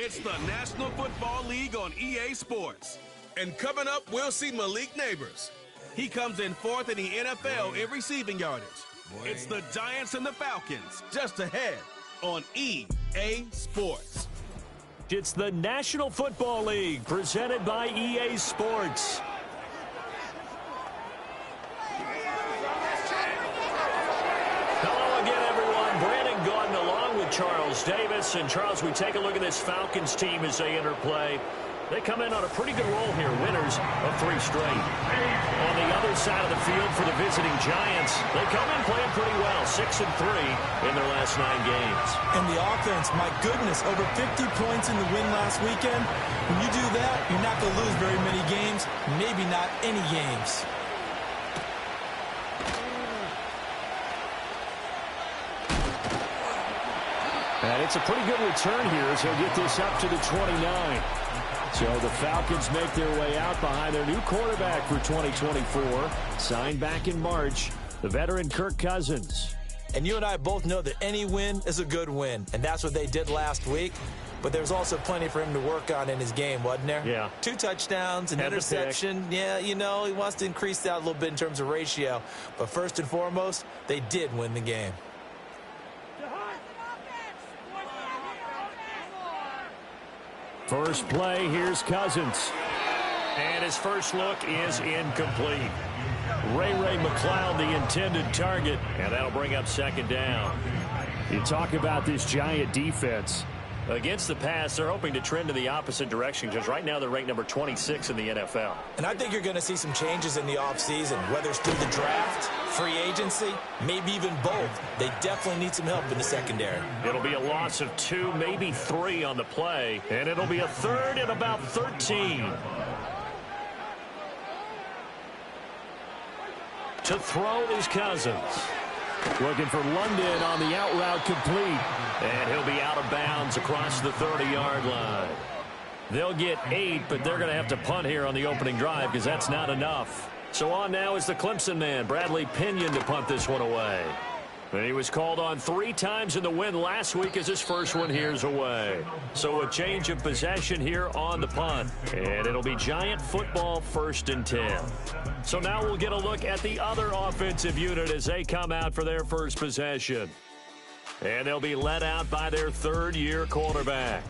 It's the National Football League on EA Sports. And coming up, we'll see Malik Neighbors. He comes in fourth in the NFL in receiving yardage. It's the Giants and the Falcons, just ahead on EA Sports. It's the National Football League, presented by EA Sports. Hello again, everyone. Brandon Gordon along with Charles Davis. And, Charles, we take a look at this Falcons team as they enter play. They come in on a pretty good roll here, winners of 3 straight. On the other side of the field for the visiting Giants, they come in playing pretty well, 6-3 in their last 9 games. And the offense, my goodness, over 50 points in the win last weekend. When you do that, you're not going to lose very many games, maybe not any games. And it's a pretty good return here as he'll get this up to the 29. So the Falcons make their way out behind their new quarterback for 2024. Signed back in March, the veteran Kirk Cousins. And you and I both know that any win is a good win, and that's what they did last week. But there's also plenty for him to work on in his game, wasn't there? Yeah. 2 touchdowns, an interception. Yeah, you know, he wants to increase that a little bit in terms of ratio. But first and foremost, they did win the game. First play, here's Cousins. And his first look is incomplete. Ray McLeod, the intended target, and that'll bring up second down. You talk about this Giant defense. Against the pass, they're hoping to trend in the opposite direction because right now they're ranked number 26 in the NFL. And I think you're going to see some changes in the offseason, whether it's through the draft, free agency, maybe even both. They definitely need some help in the secondary. It'll be a loss of 2, maybe 3 on the play, and it'll be a third and about 13. To throw is Cousins. Looking for London on the out route complete. And he'll be out of bounds across the 30-yard line. They'll get 8, but they're going to have to punt here on the opening drive because that's not enough. So on now is the Clemson man, Bradley Pinion, to punt this one away. And he was called on 3 times in the win last week as his first one here's away. So a change of possession here on the punt. And it'll be Giant football, 1st and 10. So now we'll get a look at the other offensive unit as they come out for their first possession. And they'll be led out by their 3rd-year quarterback.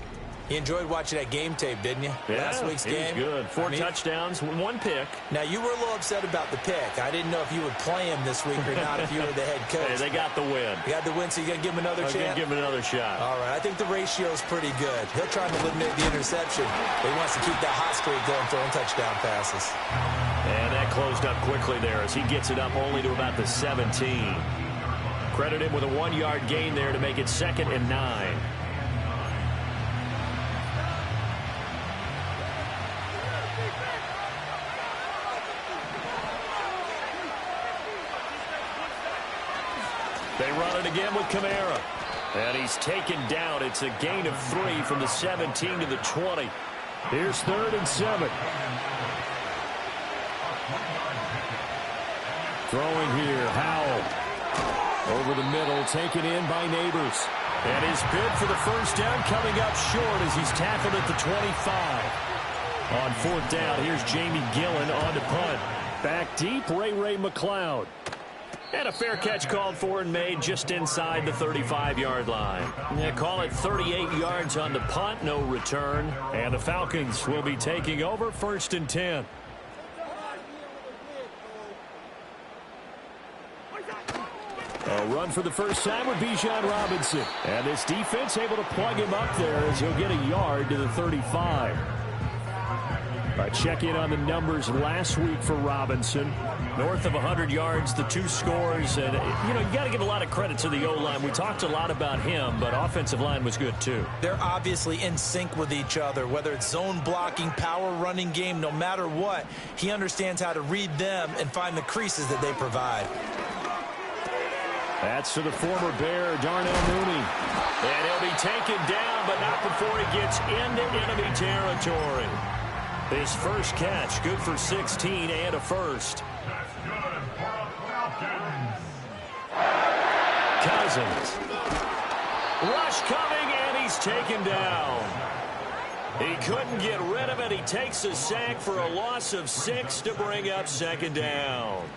You enjoyed watching that game tape, didn't you? Yeah, last week's game. It was good. 4 touchdowns, 1 pick. Now, you were a little upset about the pick. I didn't know if you would play him this week or not if you were the head coach. Hey, they got the win. You got the win, so you're going to give him another chance? I'm going to give him another shot. All right, I think the ratio is pretty good. He'll try to eliminate the interception, but he wants to keep that hot streak going, throwing touchdown passes. And that closed up quickly there as he gets it up only to about the 17. Credit him with a 1-yard gain there to make it 2nd and 9. They run it again with Kamara. And he's taken down. It's a gain of 3 from the 17 to the 20. Here's 3rd and 7. Throwing here, Howell. Over the middle, taken in by Neighbors. And his bid for the first down coming up short as he's tackled at the 25. On 4th down, here's Jamie Gillen on to punt. Back deep, Ray McLeod. And a fair catch called for and made just inside the 35-yard line. Yeah, call it 38 yards on the punt, no return. And the Falcons will be taking over 1st and 10. A run for the first time with Bijan Robinson. And this defense able to plug him up there as he'll get a yard to the 35. A check-in on the numbers last week for Robinson. North of 100 yards, the 2 scores. And, you know, you got to give a lot of credit to the O-line. We talked a lot about him, but offensive line was good, too. They're obviously in sync with each other, whether it's zone blocking, power running game, no matter what. He understands how to read them and find the creases that they provide. That's to the former Bear, Darnell Mooney. And he'll be taken down, but not before he gets into enemy territory. His first catch, good for 16 and a first. Cousins. Rush coming, and he's taken down. He couldn't get rid of it. He takes a sack for a loss of 6 to bring up second down.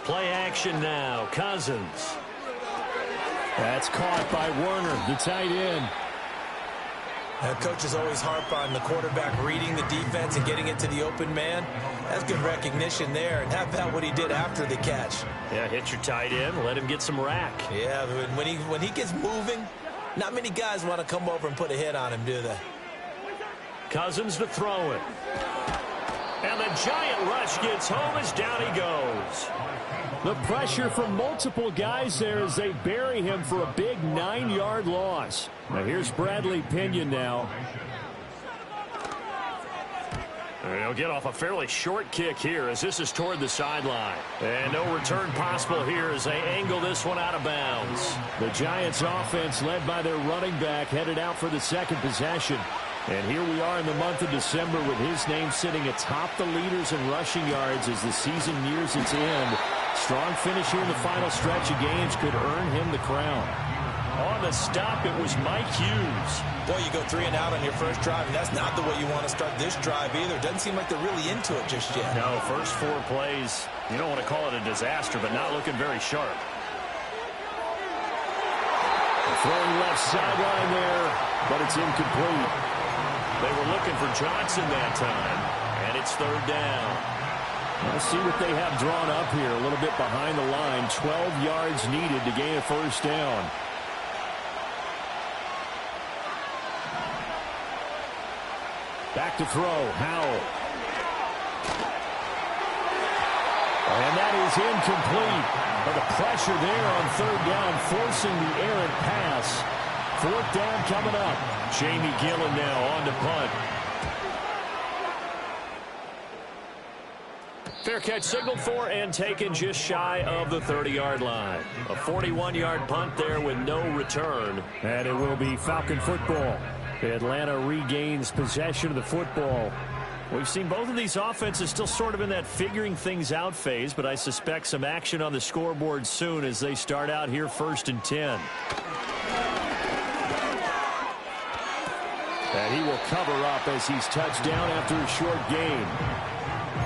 Play action now. Cousins. That's caught by Werner, the tight end. Coaches always harp on the quarterback reading the defense and getting it to the open man. That's good recognition there. And how about what he did after the catch? Yeah, hit your tight end. Let him get some rack. Yeah, when he gets moving, not many guys want to come over and put a hit on him, do they? Cousins to throw it. And the giant rush gets home as down he goes. The pressure from multiple guys there as they bury him for a big 9-yard loss. Now here's Bradley Pinion now. And he'll get off a fairly short kick here as this is toward the sideline. And no return possible here as they angle this one out of bounds. The Giants offense led by their running back headed out for the second possession. And here we are in the month of December with his name sitting atop the leaders in rushing yards as the season nears its end. Strong finish here in the final stretch of games could earn him the crown. On the stop, it was Mike Hughes. Boy, you go 3 and out on your first drive, and that's not the way you want to start this drive either. Doesn't seem like they're really into it just yet. No, first 4 plays, you don't want to call it a disaster, but not looking very sharp. Throwing left sideline there, but it's incomplete. They were looking for Johnson that time, and it's third down. Let's see what they have drawn up here. A little bit behind the line. 12 yards needed to gain a first down. Back to throw. Howell. And that is incomplete. But the pressure there on third down, forcing the errant pass. Fourth down coming up. Jamie Gillen now on to punt. Fair catch signaled for and taken just shy of the 30-yard line. A 41-yard punt there with no return. And it will be Falcon football. Atlanta regains possession of the football. We've seen both of these offenses still sort of in that figuring things out phase, but I suspect some action on the scoreboard soon as they start out here 1st and 10. And he will cover up as he's touched down after a short gain.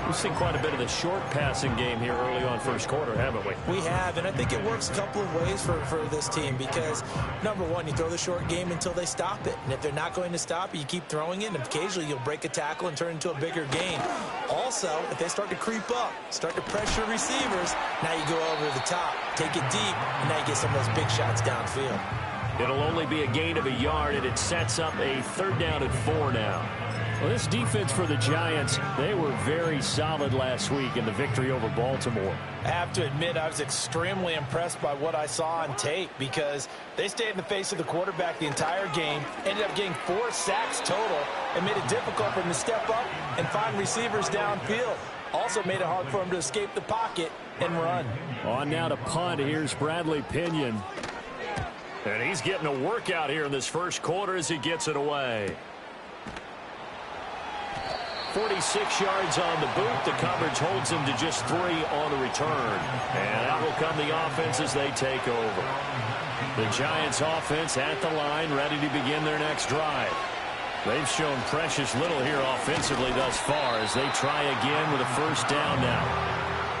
We've seen quite a bit of the short passing game here early on first quarter, haven't we? We have, and I think it works a couple of ways for this team because, number one, you throw the short game until they stop it. And if they're not going to stop it, you keep throwing it, and occasionally you'll break a tackle and turn it into a bigger gain. Also, if they start to creep up, start to pressure receivers, now you go over the top, take it deep, and now you get some of those big shots downfield. It'll only be a gain of a yard, and it sets up a third down and 4 now. Well, this defense for the Giants, they were very solid last week in the victory over Baltimore. I have to admit, I was extremely impressed by what I saw on tape because they stayed in the face of the quarterback the entire game, ended up getting 4 sacks total, and made it difficult for him to step up and find receivers downfield. Also made it hard for him to escape the pocket and run. On now to punt. Here's Bradley Pinion. And he's getting a workout here in this first quarter as he gets it away. 46 yards on the boot. The coverage holds him to just 3 on the return. And out will come the offense as they take over. The Giants offense at the line, ready to begin their next drive. They've shown precious little here offensively thus far as they try again with a first down now.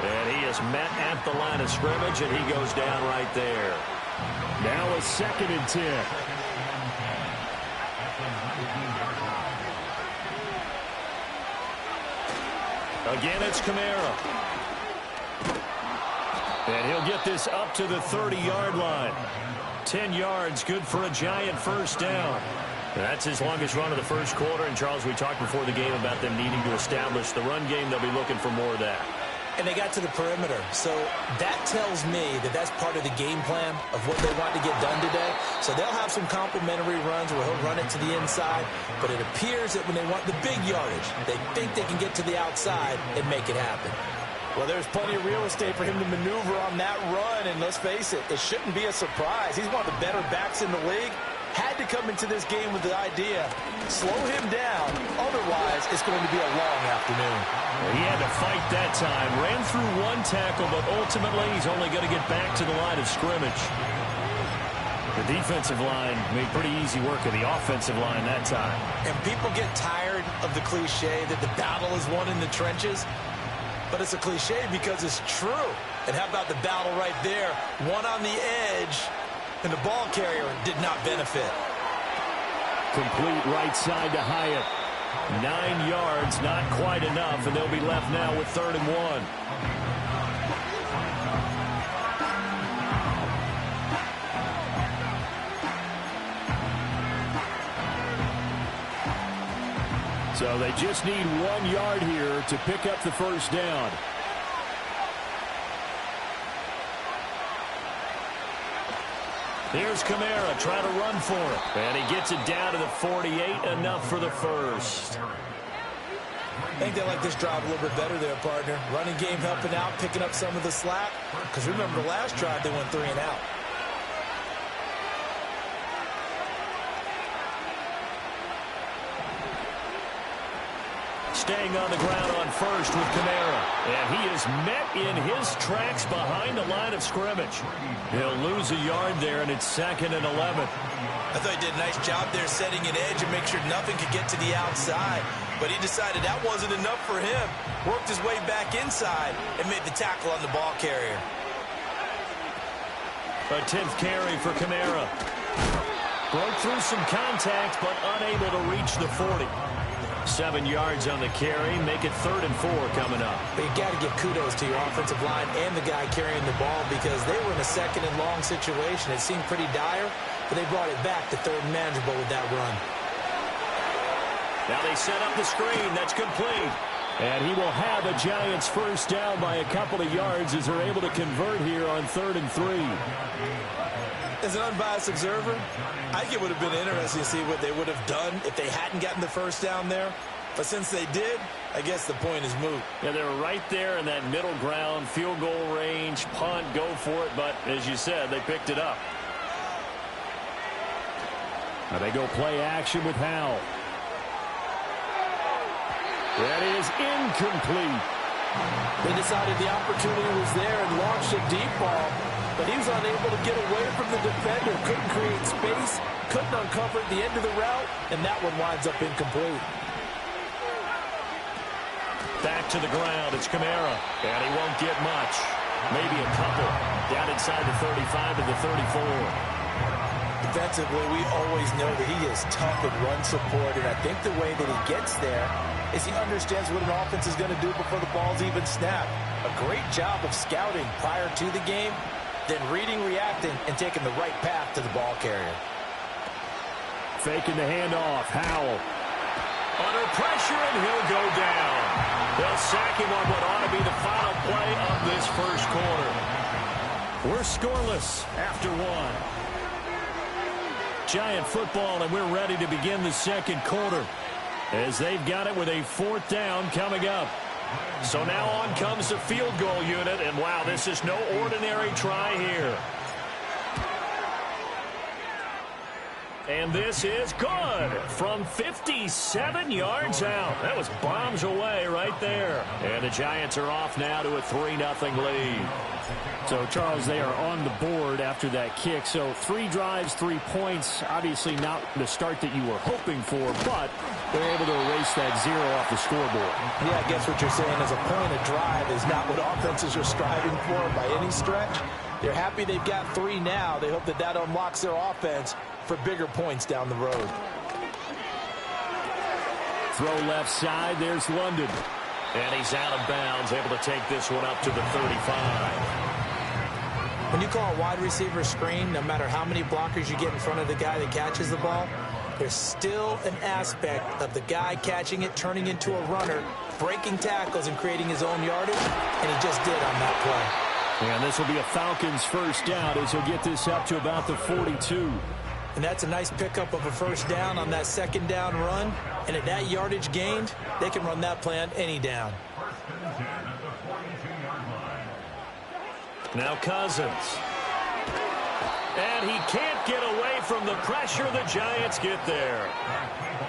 And he is met at the line of scrimmage, and he goes down right there. Now a 2nd and 10. Again, it's Kamara. And he'll get this up to the 30-yard line. 10 yards, good for a Giant first down. That's his longest run of the first quarter. And, Charles, we talked before the game about them needing to establish the run game. They'll be looking for more of that. And they got to the perimeter. So that tells me that that's part of the game plan of what they want to get done today. So they'll have some complimentary runs where he'll run it to the inside. But it appears that when they want the big yardage, they think they can get to the outside and make it happen. Well, there's plenty of real estate for him to maneuver on that run. And let's face it, it shouldn't be a surprise. He's one of the better backs in the league. had to come into this game with the idea, slow him down, otherwise it's going to be a long afternoon. He had to fight that time. Ran through one tackle, but ultimately he's only going to get back to the line of scrimmage. The defensive line made pretty easy work of the offensive line that time. And people get tired of the cliche that the battle is won in the trenches. But it's a cliche because it's true. And how about the battle right there? One on the edge, and the ball carrier did not benefit. Complete right side to Hyatt. 9 yards, not quite enough, and they'll be left now with 3rd and 1. So they just need 1 yard here to pick up the first down. Here's Kamara trying to run for it. And he gets it down to the 48, enough for the first. I think they like this drive a little bit better there, partner. Running game helping out, picking up some of the slack. Because remember the last drive, they went 3 and out. Staying on the ground on first with Kamara. And he is met in his tracks behind the line of scrimmage. He'll lose a yard there, and it's 2nd and 11. I thought he did a nice job there setting an edge and make sure nothing could get to the outside. But he decided that wasn't enough for him. Worked his way back inside and made the tackle on the ball carrier. A 10th carry for Kamara. Broke through some contact, but unable to reach the 40. 7 yards on the carry. Make it 3rd and 4 coming up. But you got to give kudos to your offensive line and the guy carrying the ball because they were in a 2nd and long situation. It seemed pretty dire, but they brought it back to 3rd and manageable with that run. Now they set up the screen. That's complete. And he will have a Giants first down by a couple of yards as they're able to convert here on 3rd and 3. As an unbiased observer, I think it would have been interesting to see what they would have done if they hadn't gotten the first down there. But since they did, I guess the point is moot. Yeah, they were right there in that middle ground, field goal range, punt, go for it. But as you said, they picked it up. Now they go play action with Howell. That is incomplete. They decided the opportunity was there and launched a deep ball, but he was unable to get away from the defender, couldn't create space, couldn't uncover the end of the route, and that one winds up incomplete. Back to the ground, it's Kamara, and he won't get much. Maybe a couple. Down inside the 35 to the 34. Defensively, we always know that he is tough in run support, and I think the way that he gets there is he understands what an offense is going to do before the ball's even snapped. A great job of scouting prior to the game, then reading, reacting, and taking the right path to the ball carrier. Faking the handoff, Howell. Under pressure, and he'll go down. They'll sack him on what ought to be the final play of this first quarter. We're scoreless after 1. Giant football, and we're ready to begin the second quarter as they've got it with a 4th down coming up. So now on comes the field goal unit, and wow, this is no ordinary try here. And this is good from 57 yards out. That was bombs away right there. And the Giants are off now to a 3-0 lead. So, Charles, they are on the board after that kick. So 3 drives, 3 points. Obviously not the start that you were hoping for, but they're able to erase that 0 off the scoreboard. Yeah, I guess what you're saying is a point of drive is not what offenses are striving for by any stretch. They're happy they've got 3 now. They hope that that unlocks their offense for bigger points down the road. Throw left side. There's London. And he's out of bounds, able to take this one up to the 35. When you call a wide receiver screen, no matter how many blockers you get in front of the guy that catches the ball, there's still an aspect of the guy catching it, turning into a runner, breaking tackles and creating his own yardage, and he just did on that play. And this will be a Falcons first down as he'll get this up to about the 42. And that's a nice pickup of a first down on that 2nd down run. And at that yardage gained, they can run that play on any down. Now Cousins. And he can't get away from the pressure. The Giants get there.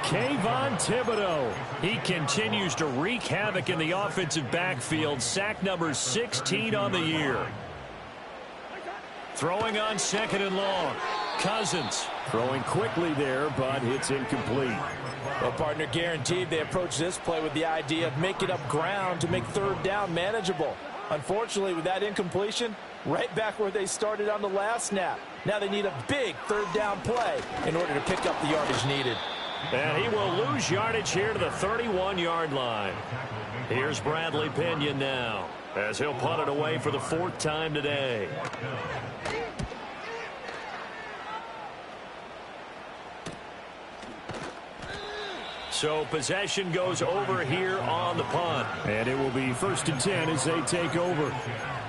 Kayvon Thibodeau. He continues to wreak havoc in the offensive backfield. Sack number 16 on the year. Throwing on 2nd and long. Cousins. Throwing quickly there, but it's incomplete. Well, partner, guaranteed they approach this play with the idea of making up ground to make 3rd down manageable. Unfortunately, with that incompletion, right back where they started on the last snap. Now they need a big 3rd down play in order to pick up the yardage needed. And he will lose yardage here to the 31-yard line. Here's Bradley Pinion now, as he'll punt it away for the 4th time today. So possession goes over here on the punt. And it will be 1st and 10 as they take over.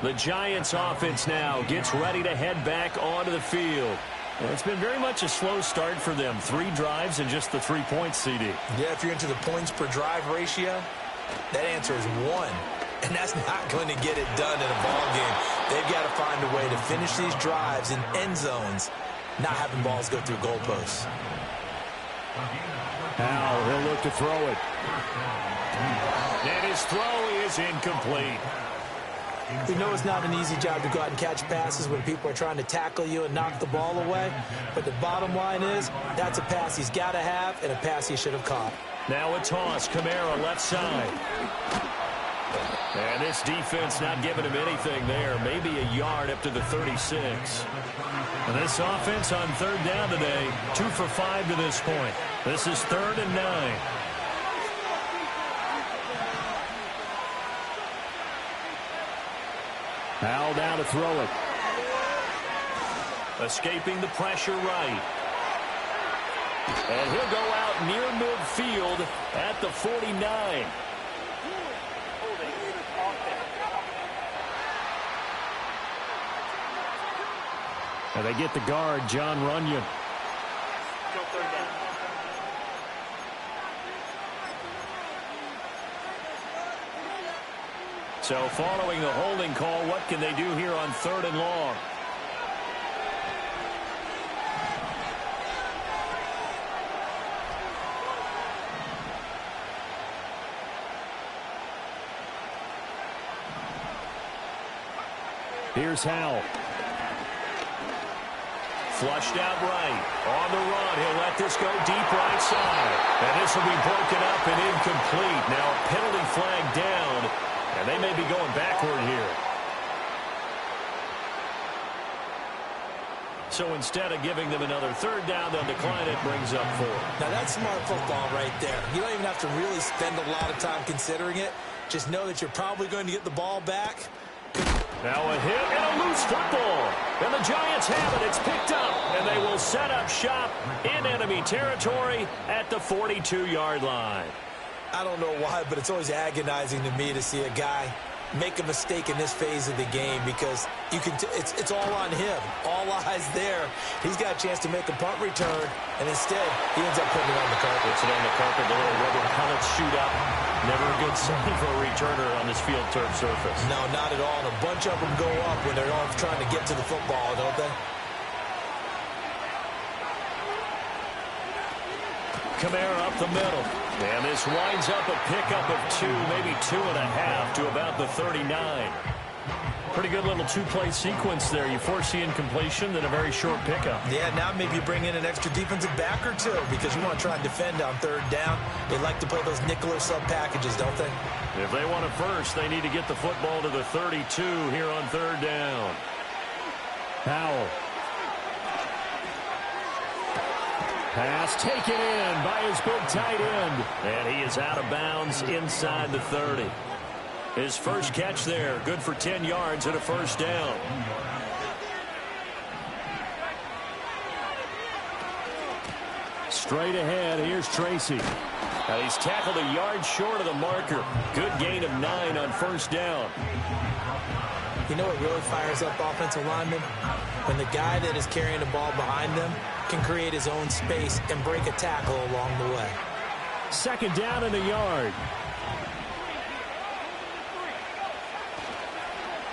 The Giants offense now gets ready to head back onto the field. Well, it's been very much a slow start for them. 3 drives and just the 3 points, CD. Yeah, if you're into the points per drive ratio, that answer is 1. And that's not going to get it done in a ball game. They've got to find a way to finish these drives in end zones, not having balls go through goalposts. Now he'll look to throw it. And his throw is incomplete. We know it's not an easy job to go out and catch passes when people are trying to tackle you and knock the ball away. But the bottom line is, that's a pass he's got to have and a pass he should have caught. Now a toss. Kamara left side. And this defense not giving him anything there. Maybe a yard up to the 36. And this offense on 3rd down today, 2 for 5 to this point. This is 3rd and 9. Howell down to throw it. Escaping the pressure right. And he'll go out near midfield at the 49. And they get the guard, John Runyon. So following the holding call, what can they do here on 3rd and long? Here's Howell. Flushed out right. On the run. He'll let this go deep right side. And this will be broken up and incomplete. Now a penalty flag down. And they may be going backward here. So instead of giving them another 3rd down, they'll decline it, brings up 4. Now that's smart football right there. You don't even have to really spend a lot of time considering it. Just know that you're probably going to get the ball back. Now a hit and a loose football. And the Giants have it. It's picked up. And they will set up shop in enemy territory at the 42-yard line. I don't know why, but it's always agonizing to me to see a guy make a mistake in this phase of the game because you can. It's all on him. All eyes there. He's got a chance to make a punt return, and instead he ends up putting it on the carpet. Puts it on the carpet. The little rubber pellet shootout. Never a good sign for a returner on this field turf surface. No, not at all. And a bunch of them go up when they're all trying to get to the football, don't they? Kamara up the middle. And this winds up a pickup of 2, maybe 2.5 to about the 39. Pretty good little 2-play sequence there. You force the incompletion, then a very short pickup. Yeah, now maybe you bring in an extra defensive back or 2 because you want to try and defend on 3rd down. They like to play those nickel or sub packages, don't they? If they want it first, they need to get the football to the 32 here on 3rd down. Howell. Pass taken in by his big tight end. And he is out of bounds inside the 30. His first catch there, good for 10 yards and a 1st down. Straight ahead, here's Tracy. Now he's tackled a yard short of the marker. Good gain of 9 on 1st down. You know what really fires up offensive linemen? When the guy that is carrying the ball behind them can create his own space and break a tackle along the way. 2nd down and a yard.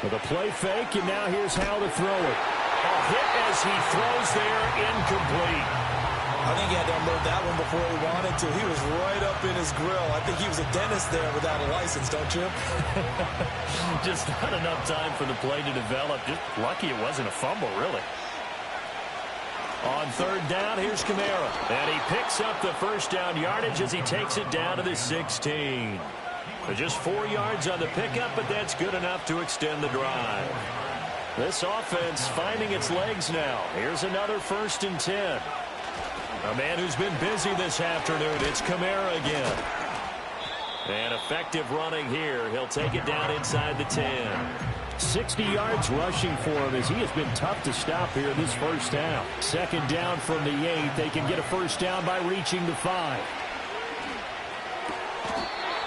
With a play fake, and now here's how to throw it. A hit as he throws there, incomplete. I think he had to unload that one before he wanted to. He was right up in his grill. I think he was a dentist there without a license, don't you? Just not enough time for the play to develop. Just lucky it wasn't a fumble, really. On third down, here's Kamara. And he picks up the first down yardage as he takes it down to the 16. Just 4 yards on the pickup, but that's good enough to extend the drive. This offense finding its legs now. Here's another 1st and 10. A man who's been busy this afternoon. It's Kamara again. And effective running here. He'll take it down inside the 10. 60 yards rushing for him as he has been tough to stop here this first half. 2nd down from the 8. They can get a first down by reaching the 5.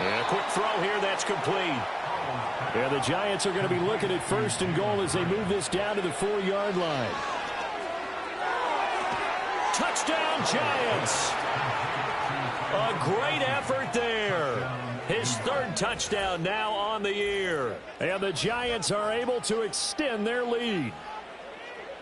And a quick throw here. That's complete. Yeah, the Giants are going to be looking at 1st and goal as they move this down to the 4-yard line. Touchdown, Giants. A great effort there. His 3rd touchdown now on the year. And the Giants are able to extend their lead.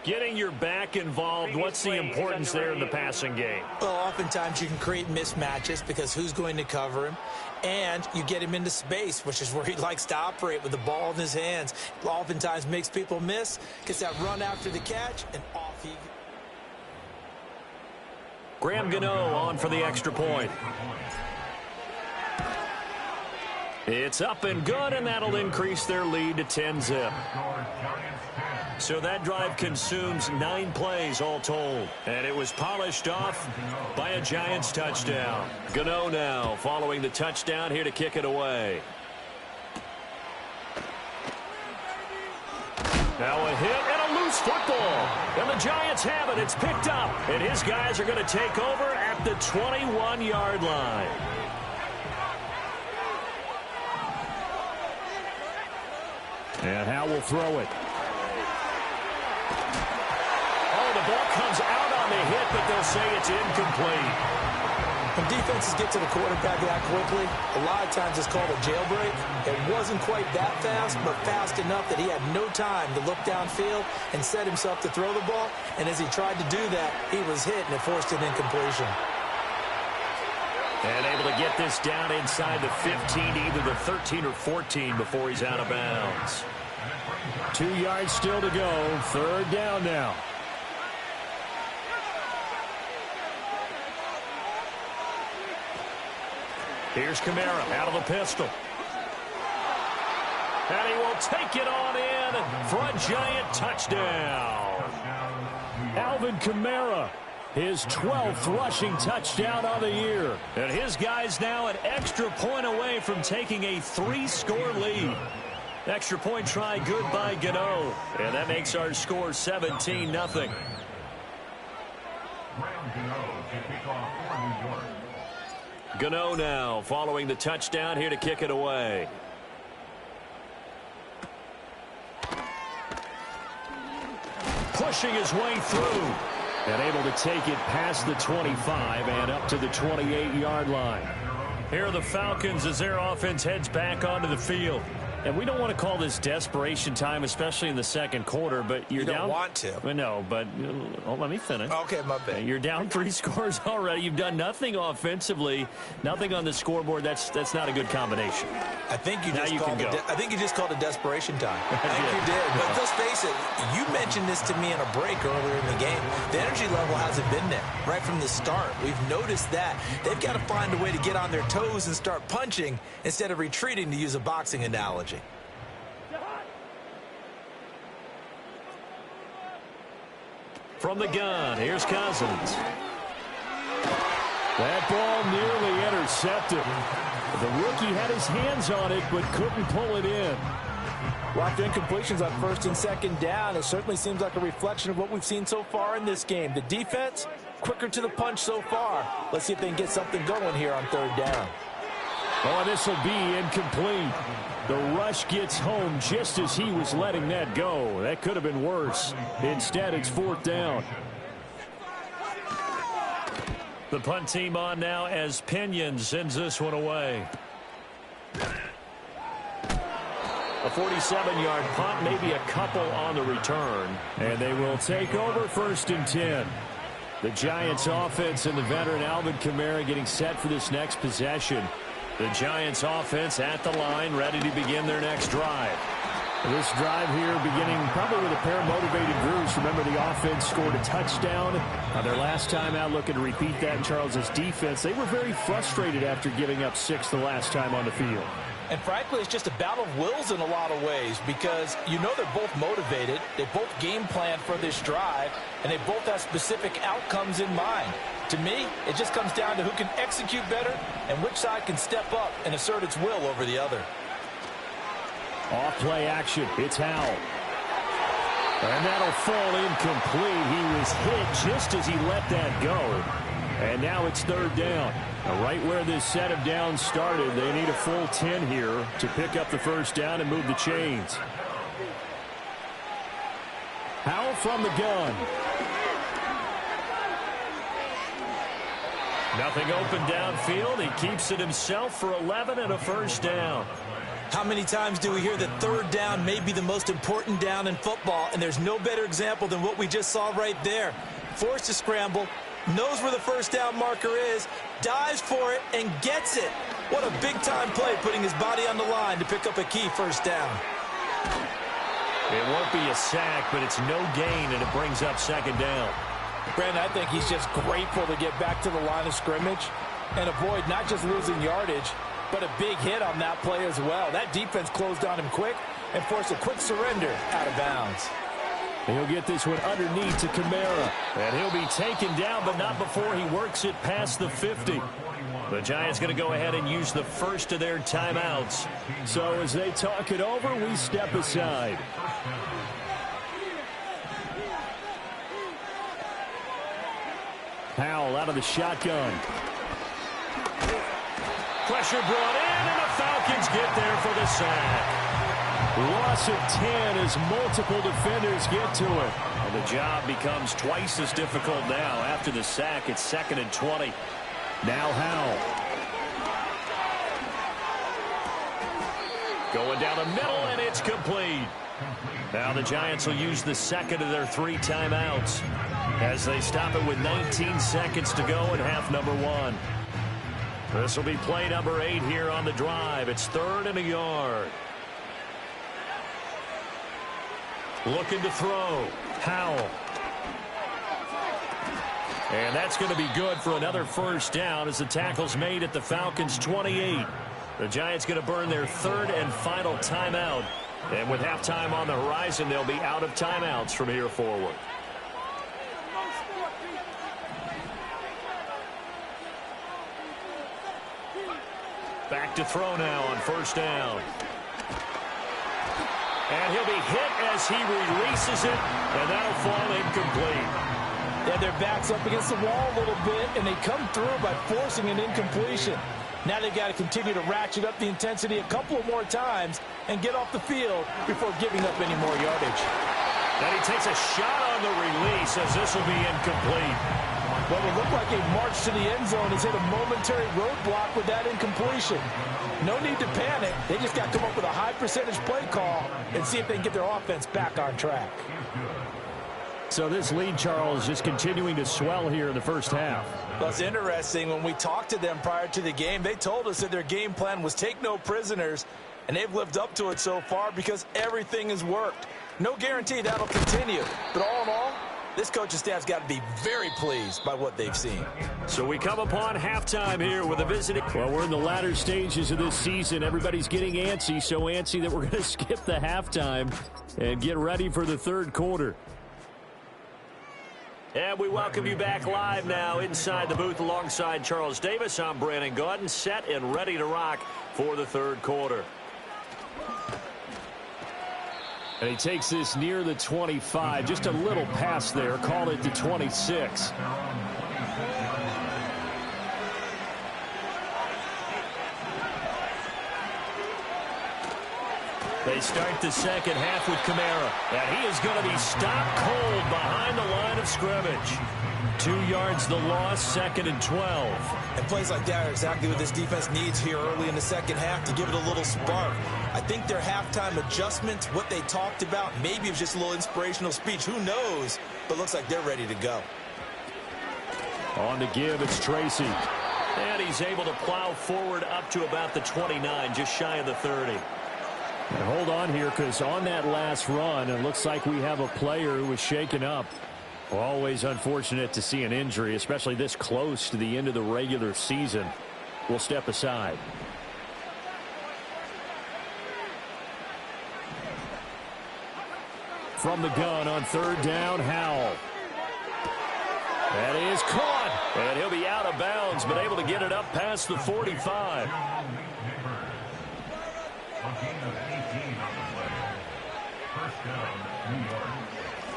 Getting your back involved, what's the importance there in the passing game? Well, oftentimes you can create mismatches because who's going to cover him? And you get him into space, which is where he likes to operate with the ball in his hands. Oftentimes makes people miss, gets that run after the catch, and off he goes. Graham Gano on for the extra point. It's up and good, and that'll increase their lead to 10-zip. So that drive consumes 9 plays all told. And it was polished off by a Giants touchdown. Gano now following the touchdown here to kick it away. Now a hit and a loose football. And the Giants have it. It's picked up. And his guys are going to take over at the 21-yard line. And Howe will throw it. Oh, the ball comes out on the hit, but they'll say it's incomplete. When defenses get to the quarterback that quickly, a lot of times it's called a jailbreak. It wasn't quite that fast, but fast enough that he had no time to look downfield and set himself to throw the ball. And as he tried to do that, he was hit, and it forced an incompletion. And able to get this down inside the 15, either the 13 or 14 before he's out of bounds. 2 yards still to go. 3rd down now. Here's Kamara out of the pistol. And he will take it on in for a Giant touchdown. Alvin Kamara, his 12th rushing touchdown of the year. And his guys now an extra point away from taking a 3-score lead. Extra point try good by Gano. And that makes our score 17-0. Gano now following the touchdown here to kick it away. Pushing his way through. And able to take it past the 25 and up to the 28-yard line. Here are the Falcons as their offense heads back onto the field. And we don't want to call this desperation time, especially in the 2nd quarter, but you're down. down. You don't want to. No, but let me finish. Okay, my bad. You're down 3 scores already. You've done nothing offensively, nothing on the scoreboard. That's not a good combination. I think you just called it desperation time. I think you did. But let's face it, you mentioned this to me in a break earlier in the game. The energy level hasn't been there right from the start. We've noticed that. They've got to find a way to get on their toes and start punching instead of retreating, to use a boxing analogy. From the gun, here's Cousins. That ball nearly intercepted. The rookie had his hands on it, but couldn't pull it in. Well, after incompletions on 1st and 2nd down, it certainly seems like a reflection of what we've seen so far in this game. The defense, quicker to the punch so far. Let's see if they can get something going here on 3rd down. Oh, this will be incomplete. The rush gets home just as he was letting that go. That could have been worse. Instead, it's 4th down. The punt team on now as Pinion sends this one away. A 47-yard punt, maybe a couple on the return. And they will take over 1st and 10. The Giants offense and the veteran Alvin Kamara getting set for this next possession. The Giants offense at the line, ready to begin their next drive. This drive here beginning probably with a pair of motivated groups. Remember, the offense scored a touchdown. Their last time out, looking to repeat that in Charles's defense. They were very frustrated after giving up 6 the last time on the field. And frankly, it's just a battle of wills in a lot of ways because you know they're both motivated. They both game plan for this drive, and they both have specific outcomes in mind. To me, it just comes down to who can execute better and which side can step up and assert its will over the other. Off play action. It's Howell. And that'll fall incomplete. He was hit just as he let that go. And now it's 3rd down. Now, right where this set of downs started, they need a full 10 here to pick up the 1st down and move the chains. Howell from the gun. Nothing open downfield. He keeps it himself for 11 and a 1st down. How many times do we hear that 3rd down may be the most important down in football, and there's no better example than what we just saw right there. Forced to scramble, knows where the 1st down marker is, dives for it, and gets it. What a big-time play, putting his body on the line to pick up a key 1st down. It won't be a sack, but it's no gain, and it brings up 2nd down. Brandon, I think he's just grateful to get back to the line of scrimmage and avoid not just losing yardage, but a big hit on that play as well. That defense closed on him quick and forced a quick surrender out of bounds. He'll get this one underneath to Kamara. And he'll be taken down, but not before he works it past the 50. The Giants going to go ahead and use the first of their timeouts. So as they talk it over, we step aside. Howell out of the shotgun. Pressure brought in, and the Falcons get there for the sack. Loss of 10 as multiple defenders get to it. And the job becomes twice as difficult now. After the sack, it's 2nd and 20. Now Howell. Going down the middle, and it's complete. Now the Giants will use the 2nd of their 3 timeouts as they stop it with 19 seconds to go in half number 1. This will be play number 8 here on the drive. It's 3rd and a yard. Looking to throw. Howell. And that's going to be good for another 1st down as the tackle's made at the Falcons' 28. The Giants going to burn their 3rd and final timeout. And with halftime on the horizon, they'll be out of timeouts from here forward. Back to throw now on 1st down. And he'll be hit as he releases it, and that'll fall incomplete. Yeah, their back's up against the wall a little bit, and they come through by forcing an incompletion. Now they've got to continue to ratchet up the intensity a couple of more times and get off the field before giving up any more yardage. And he takes a shot on the release as this will be incomplete. Well, it looked like a march to the end zone has hit a momentary roadblock with that incompletion. No need to panic. They just got to come up with a high percentage play call and see if they can get their offense back on track. So this lead, Charles, just continuing to swell here in the 1st half. Well, it's interesting. When we talked to them prior to the game, they told us that their game plan was take no prisoners, and they've lived up to it so far because everything has worked. No guarantee that'll continue. But all in all, this coaching staff's got to be very pleased by what they've seen. So we come upon halftime here with a visiting. Well, we're in the latter stages of this season. Everybody's getting antsy, so antsy that we're going to skip the halftime and get ready for the 3rd quarter. And we welcome you back live now inside the booth alongside Charles Davis. I'm Brandon Gordon, set and ready to rock for the 3rd quarter. And he takes this near the 25, just a little past there, call it the 26. They start the 2nd half with Kamara, and he is going to be stopped cold behind the line of scrimmage. 2 yards the loss, 2nd and 12. And plays like that are exactly what this defense needs here early in the second half to give it a little spark. I think their halftime adjustments, what they talked about, maybe it was just a little inspirational speech. Who knows? But looks like they're ready to go. On the give, it's Tracy. And he's able to plow forward up to about the 29, just shy of the 30. And hold on here, because on that last run, it looks like we have a player who was shaken up. Always unfortunate to see an injury, especially this close to the end of the regular season. We'll step aside. From the gun on 3rd down, Howell. That is caught. And he'll be out of bounds, but able to get it up past the 45.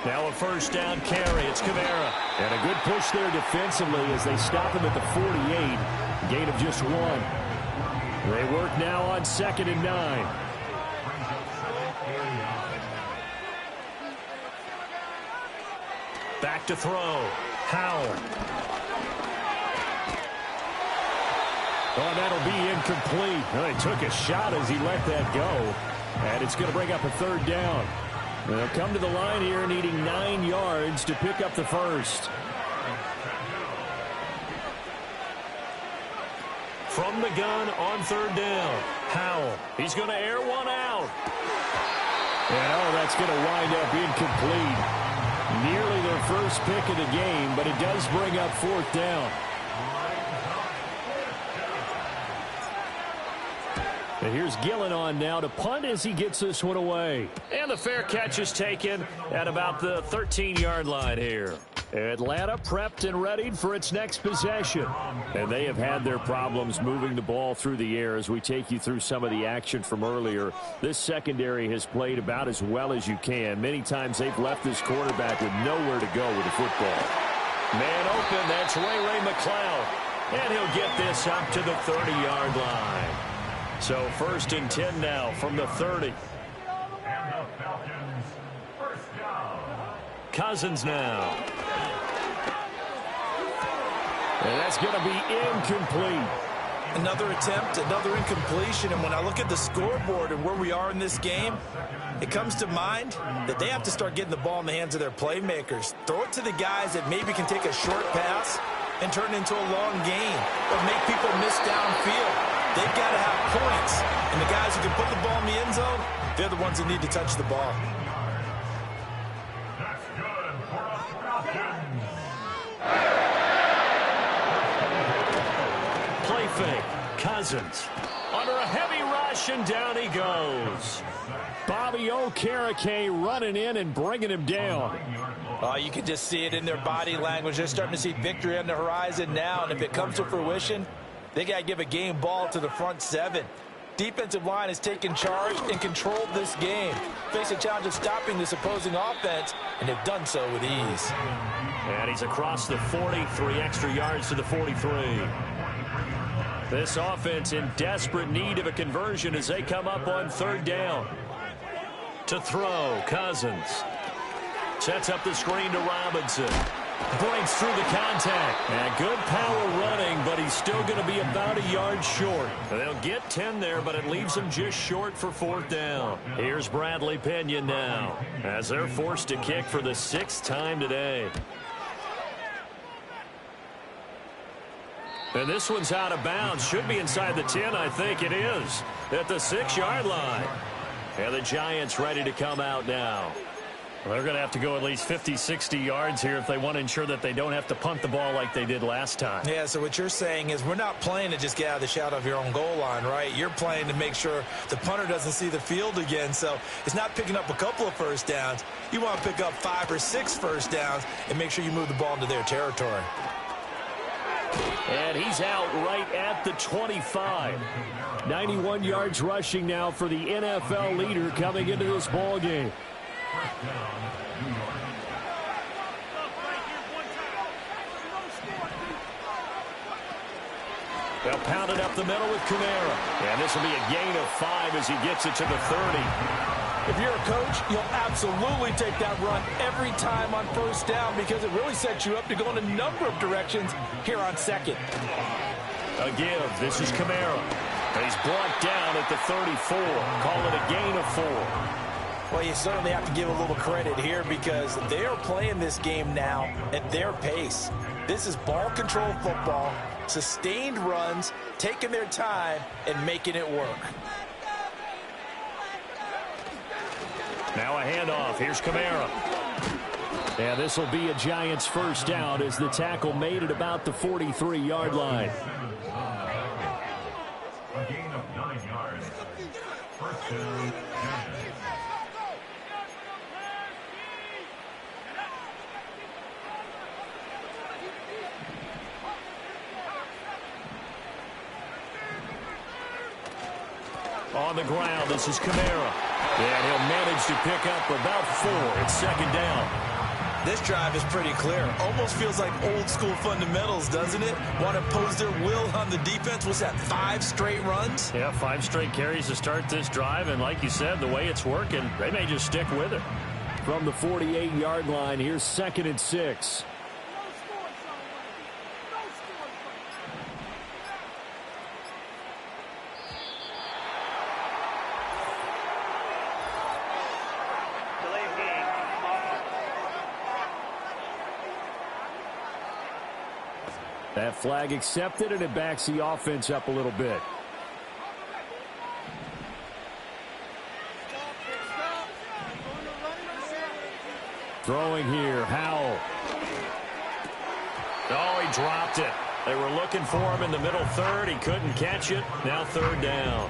Now a 1st down carry. It's Kamara. And a good push there defensively as they stop him at the 48. Gain of just 1. They work now on 2nd and 9. Back to throw. Howell. Oh, that'll be incomplete. Well, he took a shot as he let that go. And it's going to bring up a 3rd down. They'll come to the line here needing 9 yards to pick up the 1st. From the gun on 3rd down. Howell. He's going to air one out. And oh, that's going to wind up incomplete. Nearly their first pick of the game, but it does bring up 4th down. And here's Gillen on now to punt as he gets this one away. And the fair catch is taken at about the 13-yard line here. Atlanta prepped and readied for its next possession. And they have had their problems moving the ball through the air as we take you through some of the action from earlier. This secondary has played about as well as you can. Many times they've left this quarterback with nowhere to go with the football. Man open, that's Ray McLeod. And he'll get this up to the 30-yard line. So 1st and 10 now from the 30. And the Falcons, 1st down. Cousins now. And that's going to be incomplete. Another attempt, another incompletion. And when I look at the scoreboard and where we are in this game, it comes to mind that they have to start getting the ball in the hands of their playmakers. Throw it to the guys that maybe can take a short pass and turn it into a long gain or make people miss downfield. They've got to have points. And the guys who can put the ball in the end zone, they're the ones that need to touch the ball. That's good for the Falcons. Play fake. Cousins. Under a heavy rush, and down he goes. Bobby Okereke running in and bringing him down. Oh, you can just see it in their body language. They're starting to see victory on the horizon now. And if it comes to fruition, they got to give a game ball to the front 7. Defensive line has taken charge and controlled this game. Face a challenge of stopping this opposing offense, and they've done so with ease. And he's across the 43 extra yards to the 43. This offense in desperate need of a conversion as they come up on 3rd down. To throw, Cousins. Sets up the screen to Robinson. Breaks through the contact. And good power running, but he's still going to be about a yard short. They'll get 10 there, but it leaves them just short for 4th down. Here's Bradley Pinion now as they're forced to kick for the 6th time today. And this one's out of bounds. Should be inside the 10, I think it is. At the 6-yard line. And the Giants ready to come out now. Well, they're going to have to go at least 50, 60 yards here if they want to ensure that they don't have to punt the ball like they did last time. Yeah, so what you're saying is we're not playing to just get out of the shadow of your own goal line, right? You're playing to make sure the punter doesn't see the field again. So it's not picking up a couple of first downs. You want to pick up 5 or 6 first downs and make sure you move the ball into their territory. And he's out right at the 25. 91 yards rushing now for the NFL leader coming into this ball game. They'll pound it up the middle with Kamara. And this will be a gain of 5 as he gets it to the 30. If you're a coach, you'll absolutely take that run every time on first down because it really sets you up to go in a number of directions here on second. A give. This is Kamara. He's brought down at the 34. Call it a gain of 4. Well, you certainly have to give a little credit here because they are playing this game now at their pace. This is ball control football, sustained runs, taking their time, and making it work. Now a handoff. Here's Kamara. And this will be a Giants first down as the tackle made at about the 43-yard line. A gain of 9 yards. First down, Giants. On the ground, this is Kamara. And he'll manage to pick up about 4. It's second down. This drive is pretty clear. Almost feels like old school fundamentals, doesn't it? Want to impose their will on the defense. Was that 5 straight runs? Yeah, 5 straight carries to start this drive. And like you said, the way it's working, they may just stick with it. From the 48-yard line, here's 2nd and 6. That flag accepted, and it backs the offense up a little bit. Throwing here, Howell. Oh, he dropped it. They were looking for him in the middle third. He couldn't catch it. Now third down.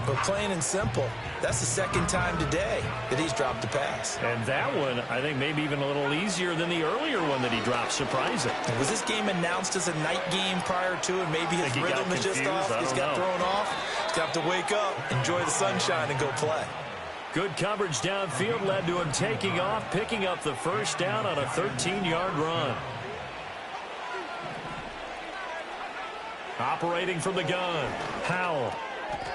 But plain and simple, that's the second time today that he's dropped a pass. And that one, I think, maybe even a little easier than the earlier one that he dropped. Surprising. Was this game announced as a night game prior to, and maybe his rhythm is just off? He's got thrown off. He's got to wake up, enjoy the sunshine, and go play. Good coverage downfield led to him taking off, picking up the first down on a 13-yard run. Operating from the gun, Howell.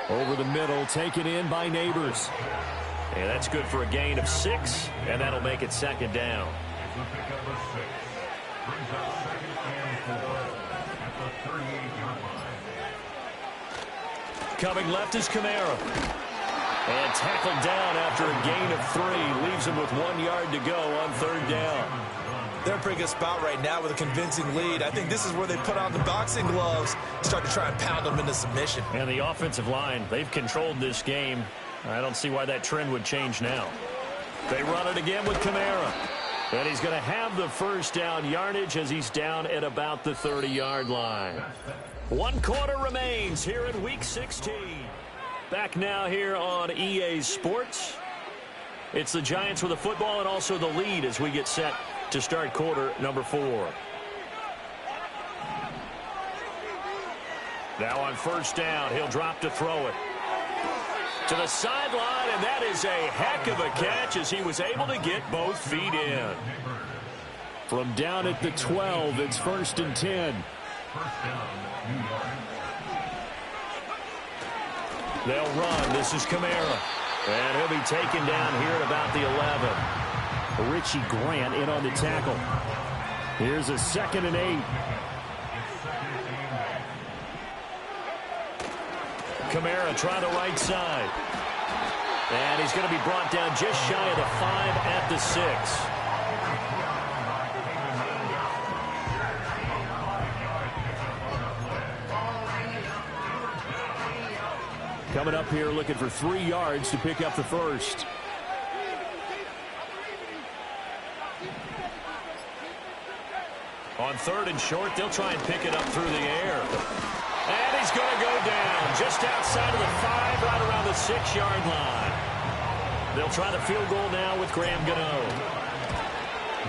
Over the middle, taken in by Neighbors. And that's good for a gain of 6, and that'll make it second down. It's a pickup of 6. Brings up second and 4 at the 38-yard line. Coming left is Kamara. And tackled down after a gain of 3. Leaves him with 1 yard to go on third down. They're in a pretty good spot right now with a convincing lead. I think this is where they put on the boxing gloves, start to try and pound them into submission. And the offensive line, they've controlled this game. I don't see why that trend would change now. They run it again with Kamara. And he's going to have the first down yardage as he's down at about the 30-yard line. 1 quarter remains here in Week 16. Back now here on EA Sports. It's the Giants with the football and also the lead as we get set to start quarter number 4. Now on first down, he'll drop to throw it. To the sideline, and that is a heck of a catch as he was able to get both feet in. From down at the 12, it's 1st and 10. They'll run. This is Kamara. And he'll be taken down here at about the 11. Richie Grant in on the tackle. Here's a 2nd and 8. Kamara trying the right side. And he's going to be brought down just shy of the 5 at the 6. Coming up here looking for 3 yards to pick up the first. On third and short, they'll try and pick it up through the air. And he's going to go down just outside of the 5, right around the 6-yard line. They'll try the field goal now with Graham Gano.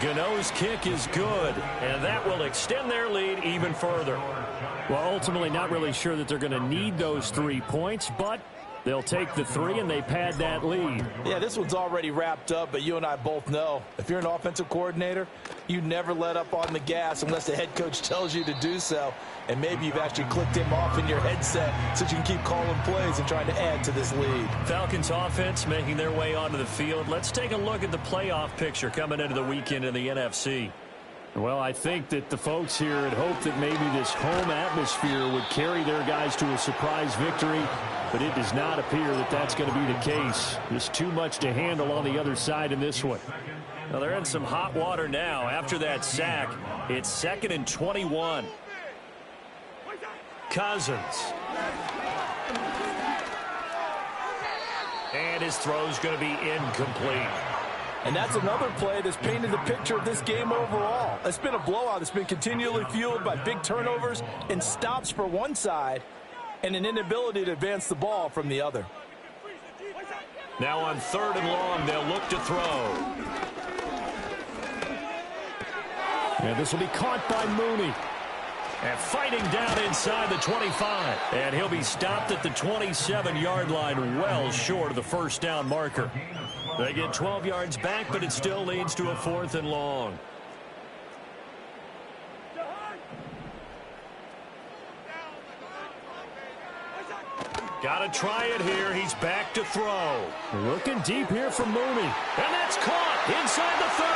Gano's kick is good, and that will extend their lead even further. Well, ultimately not really sure that they're going to need those 3 points, but They'll take the 3, and they pad that lead. Yeah, this one's already wrapped up, but you and I both know if you're an offensive coordinator, you never let up on the gas unless the head coach tells you to do so. And maybe you've actually clicked him off in your headset so you can keep calling plays and trying to add to this lead. Falcons offense making their way onto the field. Let's take a look at the playoff picture coming into the weekend in the NFC. Well, I think that the folks here had hoped that maybe this home atmosphere would carry their guys to a surprise victory, but it does not appear that that's going to be the case. There's too much to handle on the other side in this one. Well, they're in some hot water now. After that sack, it's 2nd and 21. Cousins. And his throw's going to be incomplete. And that's another play that's painted the picture of this game overall. It's been a blowout. It's been continually fueled by big turnovers and stops for one side and an inability to advance the ball from the other. Now on 3rd and long, they'll look to throw. And this will be caught by Mooney. And fighting down inside the 25. And he'll be stopped at the 27-yard line, well short of the first down marker. They get 12 yards back, but it still leads to a 4th and long. Got to try it here. He's back to throw. Looking deep here from Mooney. And that's caught inside the 30.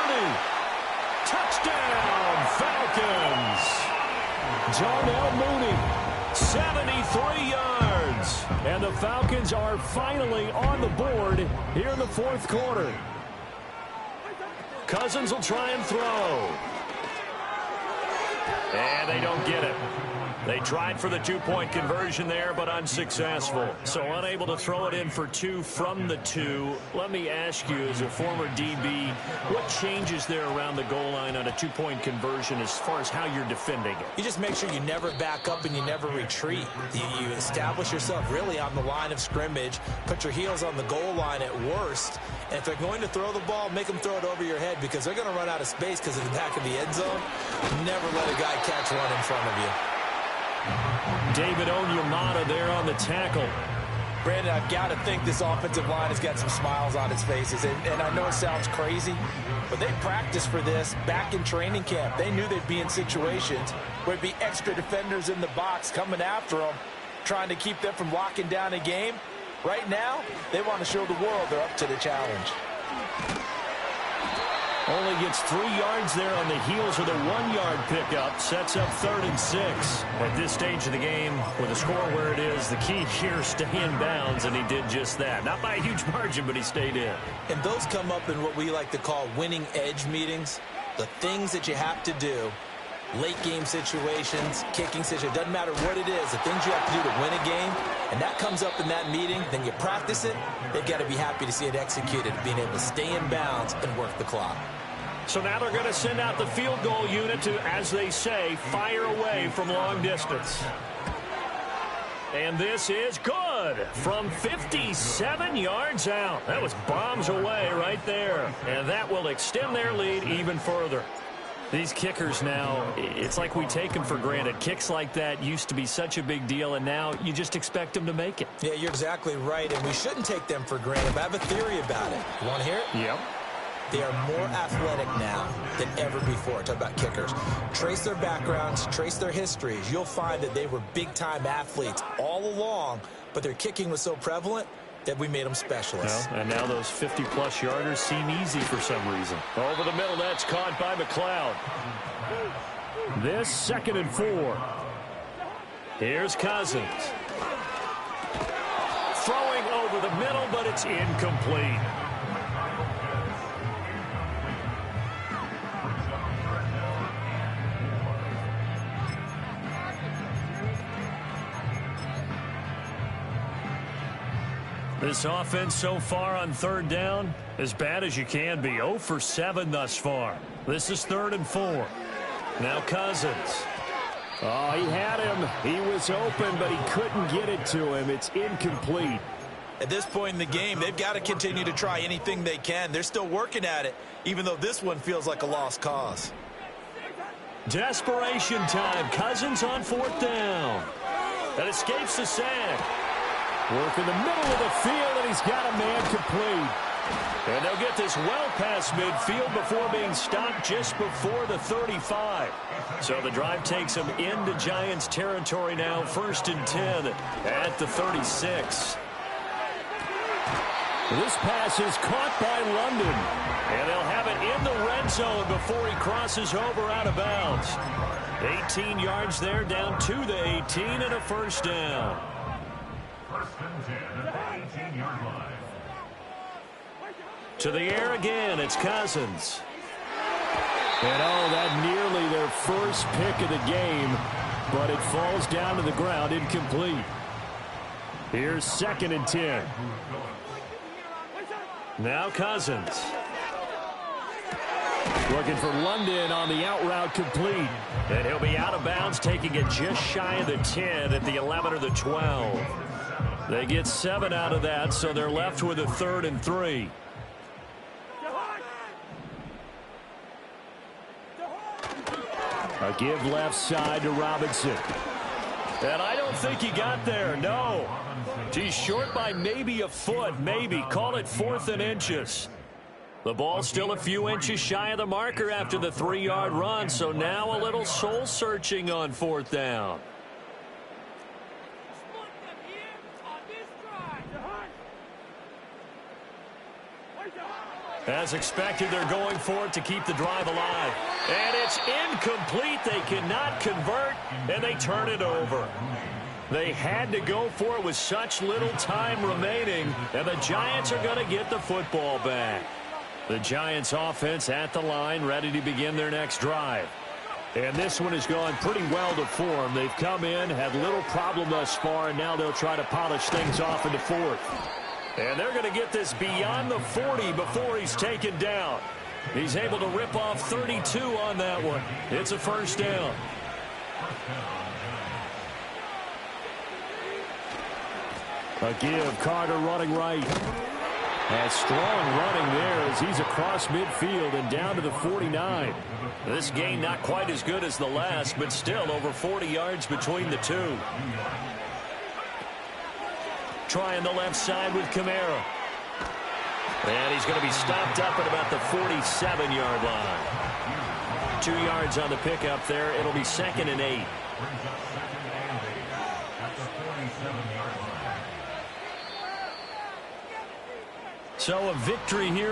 Touchdown, Falcons. Darnell Mooney. 73 yards. And the Falcons are finally on the board here in the 4th quarter. Cousins will try and throw. And they don't get it. They tried for the 2-point conversion there, but unsuccessful. So unable to throw it in for 2 from the 2. Let me ask you, as a former DB, what changes there around the goal line on a 2-point conversion as far as how you're defending it? You just make sure you never back up and you never retreat. You establish yourself really on the line of scrimmage, put your heels on the goal line at worst, and if they're going to throw the ball, make them throw it over your head because they're going to run out of space because of the back of the end zone. Never let a guy catch one in front of you. David Onyemata there on the tackle. Brandon, I've got to think this offensive line has got some smiles on its faces. And I know it sounds crazy, but they practiced for this back in training camp. They knew they'd be in situations where there'd be extra defenders in the box coming after them, trying to keep them from locking down a game. Right now, they want to show the world they're up to the challenge. Only gets 3 yards there on the heels of the 1-yard pickup. Sets up 3rd and 6. At this stage of the game, with the score where it is, the key here, stay in bounds, and he did just that. Not by a huge margin, but he stayed in. And those come up in what we like to call winning edge meetings. The things that you have to do, late game situations, kicking situations, doesn't matter what it is, the things you have to do to win a game, and that comes up in that meeting, then you practice it, they've got to be happy to see it executed, being able to stay in bounds and work the clock. So now they're going to send out the field goal unit to, as they say, fire away from long distance. And this is good from 57 yards out. That was bombs away right there. And that will extend their lead even further. These kickers now, it's like we take them for granted. Kicks like that used to be such a big deal, and now you just expect them to make it. Yeah, you're exactly right, and we shouldn't take them for granted. But I have a theory about it. You want to hear it? Yep. They are more athletic now than ever before. Talk about kickers. Trace their backgrounds, trace their histories. You'll find that they were big-time athletes all along, but their kicking was so prevalent that we made them specialists. Well, and now those 50-plus yarders seem easy for some reason. Over the middle, that's caught by McLeod. This 2nd and 4. Here's Cousins. Throwing over the middle, but it's incomplete. This offense so far on 3rd down, as bad as you can be. 0 for 7 thus far. This is 3rd and 4. Now Cousins. Oh, he had him. He was open, but he couldn't get it to him. It's incomplete. At this point in the game, they've got to continue to try anything they can. They're still working at it, even though this one feels like a lost cause. Desperation time. Cousins on 4th down. That escapes the sack. Work in the middle of the field, and he's got a man complete. And they'll get this well past midfield before being stopped just before the 35. So the drive takes them into Giants territory now, 1st and 10 at the 36. This pass is caught by London, and they'll have it in the red zone before he crosses over out of bounds. 18 yards there, down to the 18, and a first down. 1st and 10 at the 18-yard line. To the air again, it's Cousins. And that nearly their first pick of the game, but it falls down to the ground, incomplete. Here's 2nd and 10. Now Cousins. Looking for London on the out route, complete. And he'll be out of bounds, taking it just shy of the 10 at the 11 or the 12. They get 7 out of that, so they're left with a 3rd and 3. A give left side to Robinson. And I don't think he got there, no. He's short by maybe a foot, maybe. Call it 4th and inches. The ball's still a few inches shy of the marker after the 3-yard run, so now a little soul-searching on 4th down. As expected, they're going for it to keep the drive alive. And it's incomplete. They cannot convert, and they turn it over. They had to go for it with such little time remaining, and the Giants are going to get the football back. The Giants offense at the line, ready to begin their next drive. And this one has gone pretty well to form. They've come in, had little problem thus far, and now they'll try to polish things off into 4th. And they're going to get this beyond the 40 before he's taken down. He's able to rip off 32 on that one. It's a first down. A give, Carter running right. And strong running there as he's across midfield and down to the 49. This gain not quite as good as the last, but still over 40 yards between the two. Trying the left side with Kamara. And he's going to be stopped up at about the 47-yard line. 2 yards on the pickup there. It'll be 2nd and 8. So a victory here